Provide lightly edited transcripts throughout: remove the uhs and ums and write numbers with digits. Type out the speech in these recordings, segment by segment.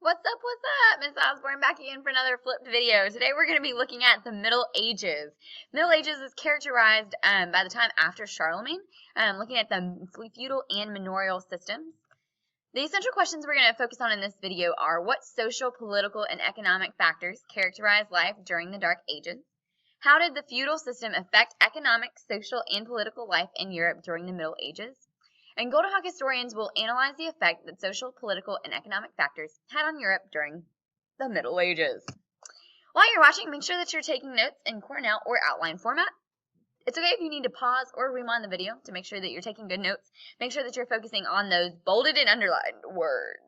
What's up? Miss Osborne back again for another flipped video. Today we're going to be looking at the Middle Ages. Middle Ages is characterized by the time after Charlemagne, looking at the feudal and manorial systems. The essential questions we're going to focus on in this video are: what social, political, and economic factors characterize life during the Dark Ages? How did the feudal system affect economic, social, and political life in Europe during the Middle Ages? And Golden Hawk historians will analyze the effect that social, political, and economic factors had on Europe during the Middle Ages. While you're watching, make sure that you're taking notes in Cornell or outline format. It's okay if you need to pause or rewind the video to make sure that you're taking good notes. Make sure that you're focusing on those bolded and underlined words.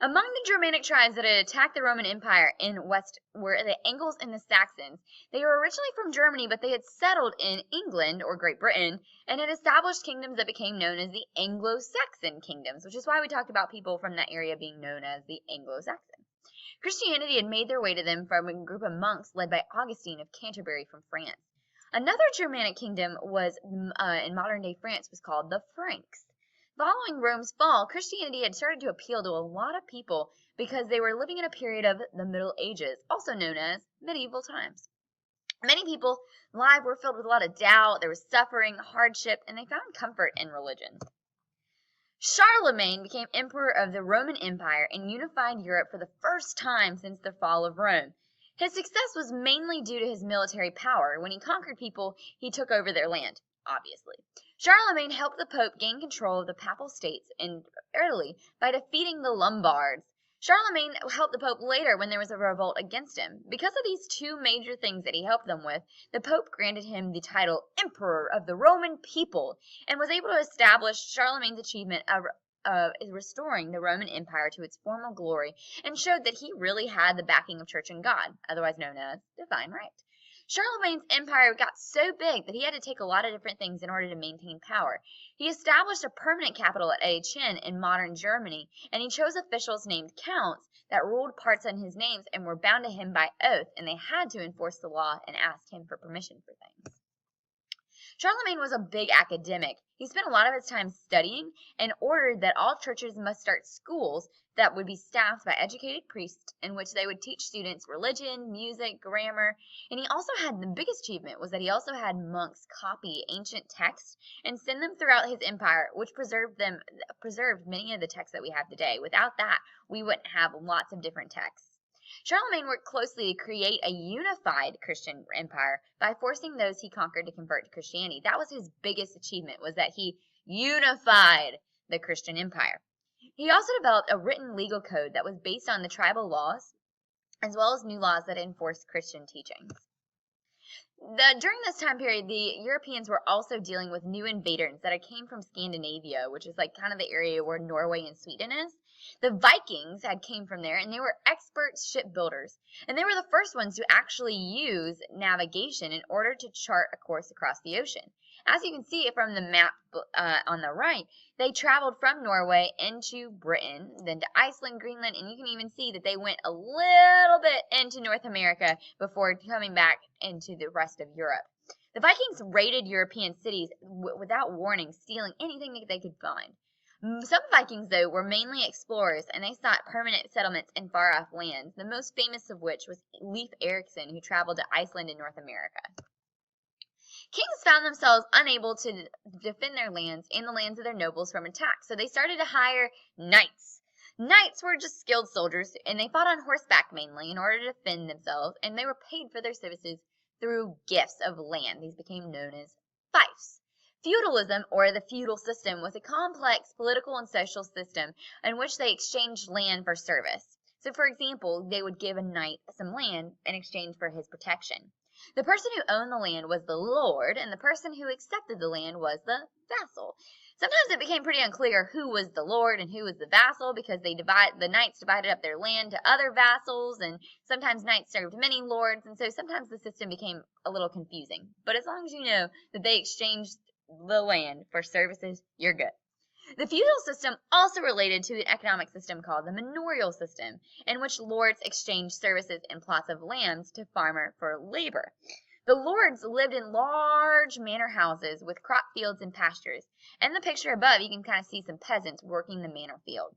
Among the Germanic tribes that had attacked the Roman Empire in West were the Angles and the Saxons. They were originally from Germany, but they had settled in England, or Great Britain, and had established kingdoms that became known as the Anglo-Saxon kingdoms, which is why we talked about people from that area being known as the Anglo-Saxon. Christianity had made their way to them from a group of monks led by Augustine of Canterbury from France. Another Germanic kingdom was in modern-day France was called the Franks. Following Rome's fall, Christianity had started to appeal to a lot of people because they were living in a period of the Middle Ages, also known as medieval times. Many people's lives were filled with a lot of doubt, there was suffering, hardship, and they found comfort in religion. Charlemagne became emperor of the Roman Empire and unified Europe for the first time since the fall of Rome. His success was mainly due to his military power. When he conquered people, he took over their land, obviously. Charlemagne helped the Pope gain control of the Papal States in Italy by defeating the Lombards. Charlemagne helped the Pope later when there was a revolt against him. Because of these two major things that he helped them with, the Pope granted him the title Emperor of the Roman People and was able to establish Charlemagne's achievement of restoring the Roman Empire to its former glory and showed that he really had the backing of Church and God, otherwise known as divine right. Charlemagne's empire got so big that he had to take a lot of different things in order to maintain power. He established a permanent capital at Aachen in modern Germany, and he chose officials named counts that ruled parts on his names and were bound to him by oath, and they had to enforce the law and ask him for permission for things. Charlemagne was a big academic. He spent a lot of his time studying and ordered that all churches must start schools that would be staffed by educated priests in which they would teach students religion, music, grammar. And he also had the biggest achievement was that he also had monks copy ancient texts and send them throughout his empire, which preserved many of the texts that we have today. Without that, we wouldn't have lots of different texts. Charlemagne worked closely to create a unified Christian empire by forcing those he conquered to convert to Christianity. That was his biggest achievement, was that he unified the Christian empire. He also developed a written legal code that was based on the tribal laws, as well as new laws that enforced Christian teachings. During this time period, the Europeans were also dealing with new invaders that came from Scandinavia, which is like kind of the area where Norway and Sweden is. The Vikings had came from there, and they were expert shipbuilders. And they were the first ones to actually use navigation in order to chart a course across the ocean. As you can see from the map on the right, they traveled from Norway into Britain, then to Iceland, Greenland, and you can even see that they went a little bit into North America before coming back into the rest of Europe. The Vikings raided European cities without warning, stealing anything that they could find. Some Vikings, though, were mainly explorers, and they sought permanent settlements in far-off lands, the most famous of which was Leif Erikson, who traveled to Iceland and North America. Kings found themselves unable to defend their lands and the lands of their nobles from attack, so they started to hire knights. Knights were just skilled soldiers, and they fought on horseback mainly in order to defend themselves, and they were paid for their services through gifts of land. These became known as fiefs. Feudalism, or the feudal system, was a complex political and social system in which they exchanged land for service. So, for example, they would give a knight some land in exchange for his protection. The person who owned the land was the lord, and the person who accepted the land was the vassal. Sometimes it became pretty unclear who was the lord and who was the vassal because the knights divided up their land to other vassals, and sometimes knights served many lords, and so sometimes the system became a little confusing. But as long as you know that they exchanged the land for services, you're good. The feudal system also related to an economic system called the manorial system, in which lords exchanged services and plots of lands to farmer for labor. The lords lived in large manor houses with crop fields and pastures. In the picture above, you can kind of see some peasants working the manor field.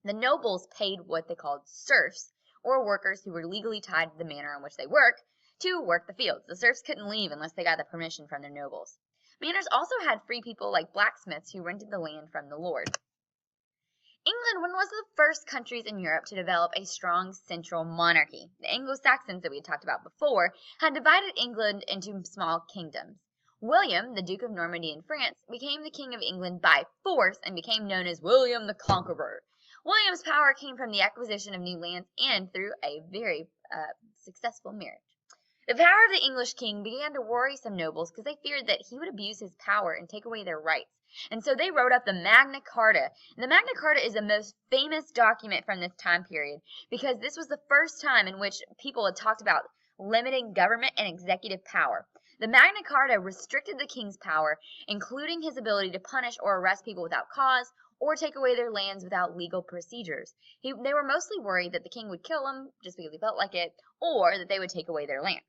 The nobles paid what they called serfs, or workers who were legally tied to the manor in which they work, to work the fields. The serfs couldn't leave unless they got the permission from their nobles. Manors also had free people like blacksmiths who rented the land from the lord. England was one of the first countries in Europe to develop a strong central monarchy. The Anglo-Saxons that we had talked about before had divided England into small kingdoms. William, the Duke of Normandy in France, became the King of England by force and became known as William the Conqueror. William's power came from the acquisition of new lands and through a very successful marriage. The power of the English king began to worry some nobles because they feared that he would abuse his power and take away their rights. And so they wrote up the Magna Carta. And the Magna Carta is the most famous document from this time period because this was the first time in which people had talked about limiting government and executive power. The Magna Carta restricted the king's power, including his ability to punish or arrest people without cause, or take away their lands without legal procedures. They were mostly worried that the king would kill them just because he felt like it, or that they would take away their land.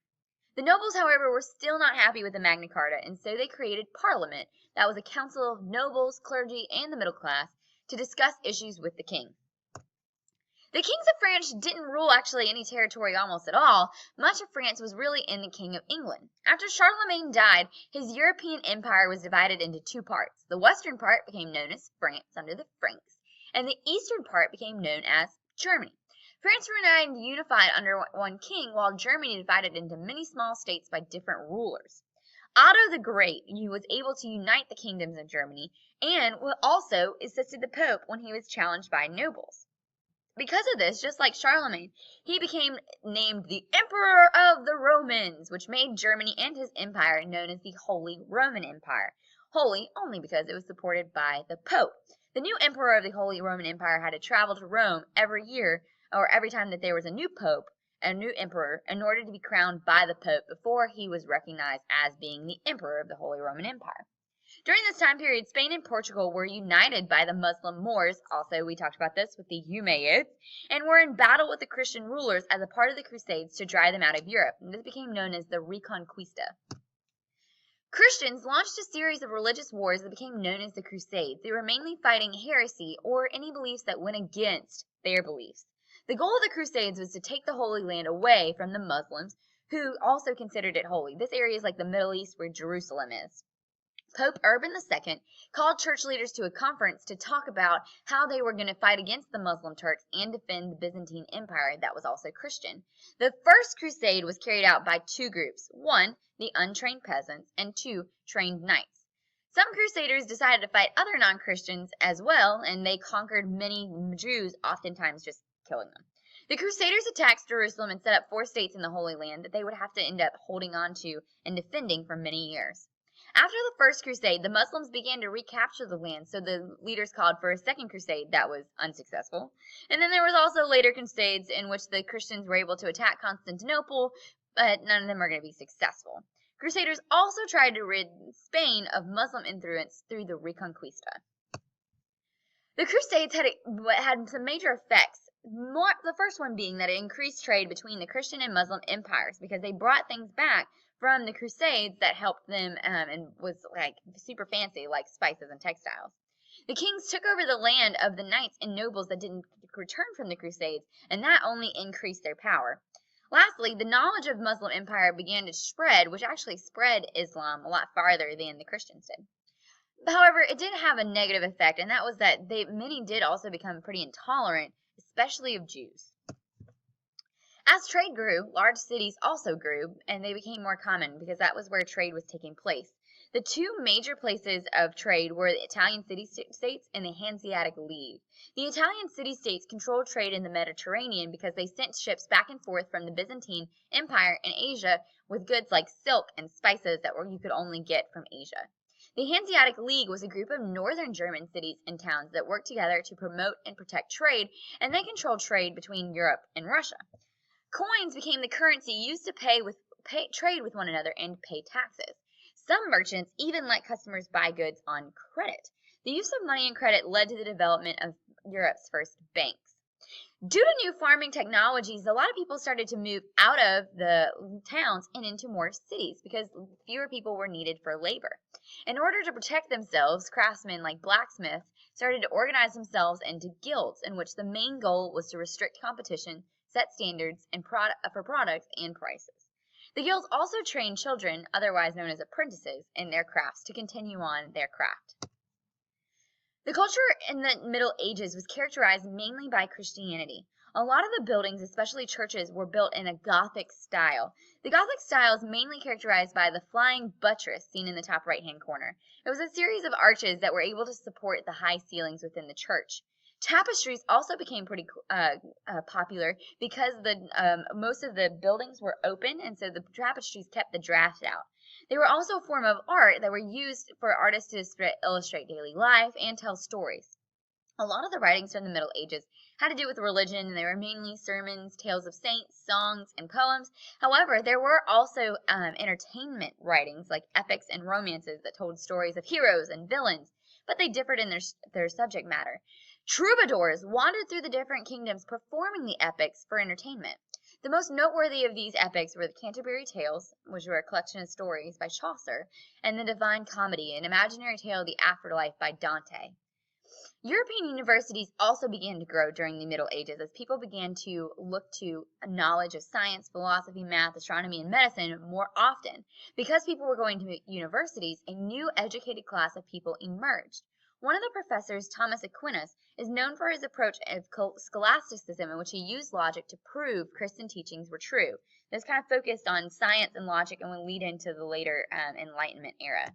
The nobles, however, were still not happy with the Magna Carta, and so they created Parliament, that was a council of nobles, clergy, and the middle class, to discuss issues with the king. The kings of France didn't rule actually any territory almost at all. Much of France was really in the King of England. After Charlemagne died, his European empire was divided into two parts. The western part became known as France under the Franks, and the eastern part became known as Germany. France remained unified under one king, while Germany divided into many small states by different rulers. Otto the Great was able to unite the kingdoms of Germany, and also assisted the Pope when he was challenged by nobles. Because of this, just like Charlemagne, he became named the Emperor of the Romans, which made Germany and his empire known as the Holy Roman Empire. Holy only because it was supported by the Pope. The new emperor of the Holy Roman Empire had to travel to Rome every year, or every time that there was a new pope, a new emperor, in order to be crowned by the Pope before he was recognized as being the emperor of the Holy Roman Empire. During this time period, Spain and Portugal were united by the Muslim Moors, also we talked about this with the Umayyads, and were in battle with the Christian rulers as a part of the Crusades to drive them out of Europe, and this became known as the Reconquista. Christians launched a series of religious wars that became known as the Crusades. They were mainly fighting heresy or any beliefs that went against their beliefs. The goal of the Crusades was to take the Holy Land away from the Muslims, who also considered it holy. This area is like the Middle East where Jerusalem is. Pope Urban II called church leaders to a conference to talk about how they were going to fight against the Muslim Turks and defend the Byzantine Empire that was also Christian. The first crusade was carried out by two groups. One, the untrained peasants, and two, trained knights. Some crusaders decided to fight other non-Christians as well, and they conquered many Jews, oftentimes just killing them. The Crusaders attacked Jerusalem and set up 4 states in the Holy Land that they would have to end up holding on to and defending for many years. After the First Crusade, the Muslims began to recapture the land, so the leaders called for a second crusade that was unsuccessful. And then there was also later crusades in which the Christians were able to attack Constantinople, but none of them are going to be successful. Crusaders also tried to rid Spain of Muslim influence through the Reconquista. The Crusades had some major effects. The first one being that it increased trade between the Christian and Muslim empires because they brought things back from the Crusades that helped them and was like super fancy, like spices and textiles. The kings took over the land of the knights and nobles that didn't return from the Crusades, and that only increased their power. Lastly, the knowledge of Muslim empire began to spread, which actually spread Islam a lot farther than the Christians did. However, it did have a negative effect, and that was that many did also become pretty intolerant, especially of Jews. As trade grew, large cities also grew, and they became more common because that was where trade was taking place. The two major places of trade were the Italian city-states and the Hanseatic League. The Italian city-states controlled trade in the Mediterranean because they sent ships back and forth from the Byzantine Empire and Asia with goods like silk and spices that you could only get from Asia. The Hanseatic League was a group of northern German cities and towns that worked together to promote and protect trade, and they controlled trade between Europe and Russia. Coins became the currency used to trade with one another and pay taxes. Some merchants even let customers buy goods on credit. The use of money and credit led to the development of Europe's first banks. Due to new farming technologies, a lot of people started to move out of the towns and into more cities because fewer people were needed for labor. In order to protect themselves, craftsmen like blacksmiths started to organize themselves into guilds in which the main goal was to restrict competition, set standards for products and prices. The guilds also trained children, otherwise known as apprentices, in their crafts to continue on their craft. The culture in the Middle Ages was characterized mainly by Christianity. A lot of the buildings, especially churches, were built in a Gothic style. The Gothic style is mainly characterized by the flying buttress seen in the top right-hand corner. It was a series of arches that were able to support the high ceilings within the church. Tapestries also became pretty popular because most of the buildings were open, and so the tapestries kept the draft out. They were also a form of art that were used for artists to illustrate daily life and tell stories. A lot of the writings from the Middle Ages had to do with religion, and they were mainly sermons, tales of saints, songs, and poems. However, there were also entertainment writings like epics and romances that told stories of heroes and villains, but they differed in their subject matter. Troubadours wandered through the different kingdoms performing the epics for entertainment. The most noteworthy of these epics were the Canterbury Tales, which were a collection of stories by Chaucer, and the Divine Comedy, an imaginary tale of the afterlife by Dante. European universities also began to grow during the Middle Ages as people began to look to knowledge of science, philosophy, math, astronomy, and medicine more often. Because people were going to universities, a new educated class of people emerged. One of the professors, Thomas Aquinas, is known for his approach of scholasticism, in which he used logic to prove Christian teachings were true. This kind of focused on science and logic and will lead into the later Enlightenment era.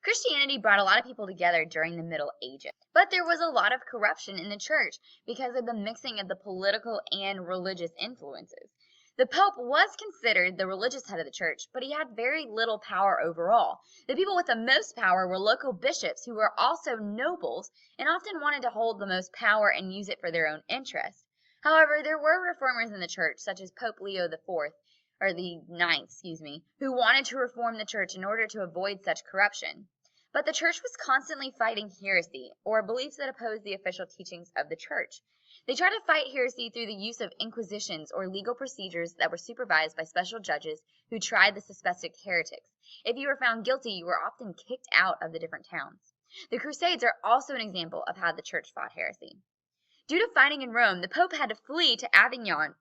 Christianity brought a lot of people together during the Middle Ages, but there was a lot of corruption in the church because of the mixing of the political and religious influences. The Pope was considered the religious head of the church, but he had very little power overall. The people with the most power were local bishops who were also nobles and often wanted to hold the most power and use it for their own interest. However, there were reformers in the church, such as Pope Leo IV, or the ninth, who wanted to reform the church in order to avoid such corruption. But the church was constantly fighting heresy, or beliefs that opposed the official teachings of the church. They tried to fight heresy through the use of inquisitions, or legal procedures that were supervised by special judges who tried the suspected heretics. If you were found guilty, you were often kicked out of the different towns. The Crusades are also an example of how the church fought heresy. Due to fighting in Rome, the Pope had to flee to Avignon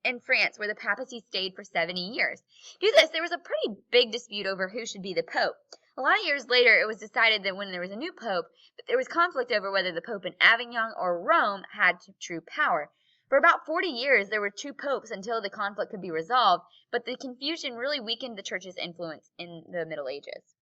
in France, where the papacy stayed for 70 years. Due to this, there was a pretty big dispute over who should be the Pope. A lot of years later, it was decided that when there was a new pope, there was conflict over whether the pope in Avignon or Rome had true power. For about 40 years, there were two popes until the conflict could be resolved, but the confusion really weakened the church's influence in the Middle Ages.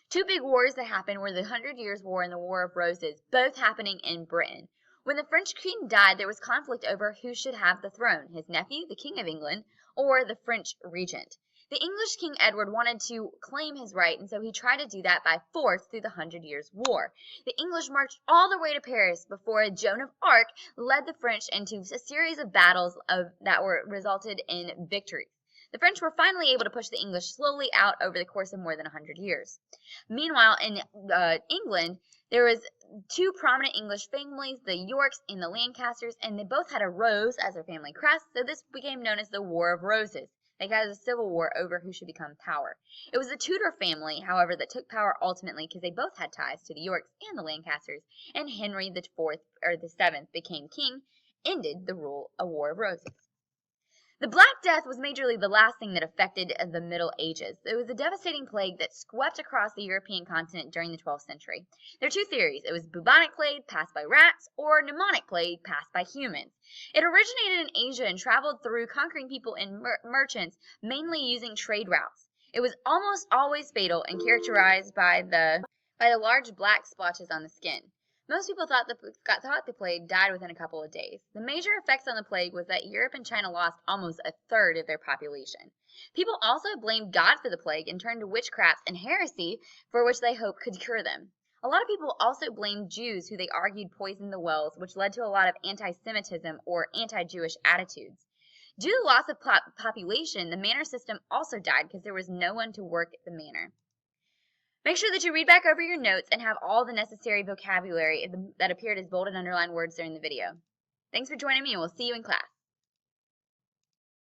Two big wars that happened were the 100 Years' War and the War of Roses, both happening in Britain. When the French king died, there was conflict over who should have the throne, his nephew, the King of England, or the French regent. The English King Edward wanted to claim his right, and so he tried to do that by force through the 100 Years' War. The English marched all the way to Paris before Joan of Arc led the French into a series of battles that resulted in victories. The French were finally able to push the English slowly out over the course of more than 100 years. Meanwhile, in England, there was two prominent English families, the Yorks and the Lancasters, and they both had a rose as their family crest, so this became known as the War of Roses. They had a civil war over who should become power. It was the Tudor family, however, that took power ultimately because they both had ties to the Yorks and the Lancasters, and Henry the VII became king, ended the rule of War of Roses. The Black Death was majorly the last thing that affected the Middle Ages. It was a devastating plague that swept across the European continent during the 12th century. There are two theories. It was bubonic plague passed by rats or pneumonic plague passed by humans. It originated in Asia and traveled through conquering people and merchants, mainly using trade routes. It was almost always fatal and characterized by the large black splotches on the skin. Most people thought the plague died within a couple of days. The major effects on the plague was that Europe and China lost almost a third of their population. People also blamed God for the plague and turned to witchcraft and heresy for which they hoped could cure them. A lot of people also blamed Jews, who they argued poisoned the wells, which led to a lot of anti-Semitism or anti-Jewish attitudes. Due to the loss of population, the manor system also died because there was no one to work at the manor. Make sure that you read back over your notes and have all the necessary vocabulary that appeared as bold and underlined words during the video. Thanks for joining me, and we'll see you in class.